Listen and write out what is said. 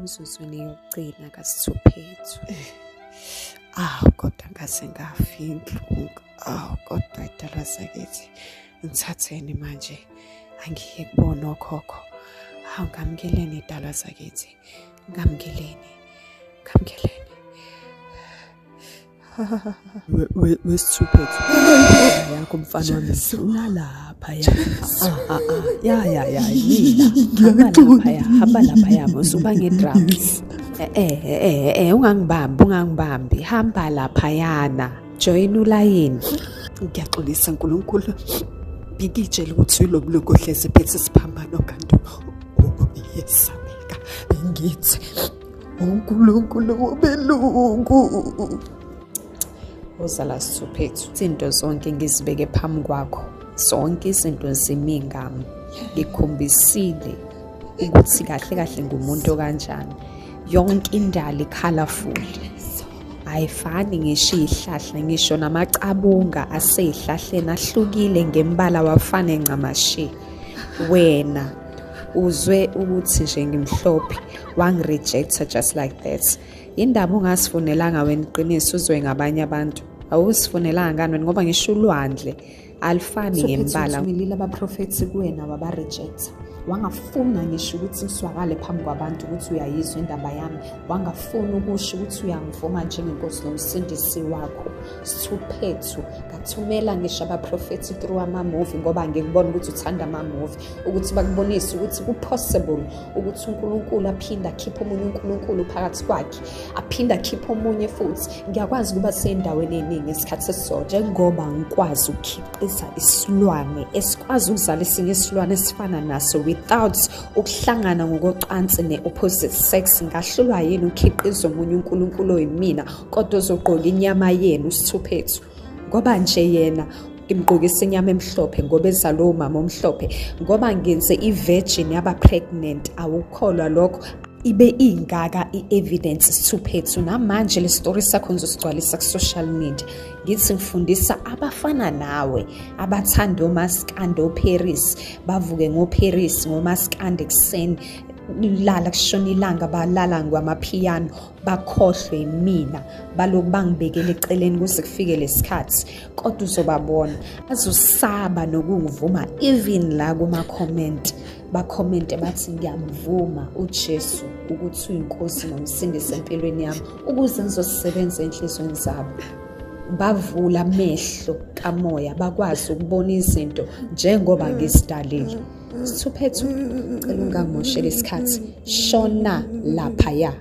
emzuzwini yokugcina kaSthuphethu. Kodwa ngase ngafa inhlungu. Kodwa idalwa zakithi. Ngithatheni manje. Angiye kubona okhokho. Ngamkeleni idalwa zakithi. Ngamkeleni. Westhuphethu. Yakho mfana wami ulalapha ya. Hamba lapha usuba ngedrums. Ungangibambi. Hamba lapha yana. Join ulayini. Ngiyaxolisa uNkulunkulu. Ngikitshela ukuthi lo mlungu ohlezi phethe siphambano kanti yesabeka. Ngithi uNkulunkulu wobelungu. Uzala Sthuphethu. Izinto zonke ngizibeke phambi kwakho. Zonke izinto zimi ngami. Ngikhombisile ukuthi kahle ngumuntu kanjani. Yonke indalo icolorful. Ayifani ngisho izihlahla ngisho namacabunga asezihlahleni ahlukile ngembala wafana encamashi. Wena uzwe ukuthi nje ngimhlophe wangirejecta just like that. Indaba ungasifunelanga wena iqiniso uzwe ngabanye abantu. Awusifunelanga ngani ngoba ngisho ulwandle alifani ngembala. Umilile abaprofeti kuwena wabarejecta. Wangafuna ngisho ukuthi ngiswakale phambi kwabantu ukuthi uyayizwa indaba yami. Wangafuna ukusho ukuthi uyangivuma njengenkosi nomsindisi wakho. Sthuphethu ngathumela ngisho abaprofeti through ama-movie ngoba ngikubona ukuthi uthanda ama-movie ukuthi bakubonise ukuthi ku-possible ukuthi uNkulunkulu aphinde akhiphe omunye uNkulunkulu phakathi kwakhe, aphinde akhiphe omunye futhi. Ngiyakwazi ukuba sey'ndaweni ey'ningi esikhathi esisodwa njengoba ngikwazi ukukhiqiza isilwane esikwazi ukuzala esinye isilwane esifana naso without ukuhlangana ngokocansi ne-opposite sex. Ngahlulwa yini ukukhiqiza omunye uNkulunkulu oyimina kodwa uzogqoka inyama yenu Sthuphethu ngoba nje yena ngimgqokisa inyama emhlophe ngoba ezalo umama omhlophe ngoba ngenze i-virgin yaba pregnant. Awukholwa lokho? Ibe ingaka i-evidence Sthuphethu namanje le story sakho ngizosigcwalisa ku-social media. Ngithi ngifundisa abafana nawe abathanda omaskandi oParis bavuke ngoParis ngomaskandi ekuseni lala kushona ilanga balala ngwamaphiyano bakhohlwe imina baloku bangibekele eceleni kuze kufike lesikhathi kodwa uzobabona azosaba nokungivuma even la kuma-comment bakhomente bathi ngiyamvuma uJesu ukuthi uyinkosi nomsindisi empilweni yami ukuze ngizosebenza enhlizweni zabo. Bavula amehlo kamoya bakwazi ukubona izinto njengoba ngisidalile. Sthuphethu cela ungangimoshela isikhathi. Shona laphaya.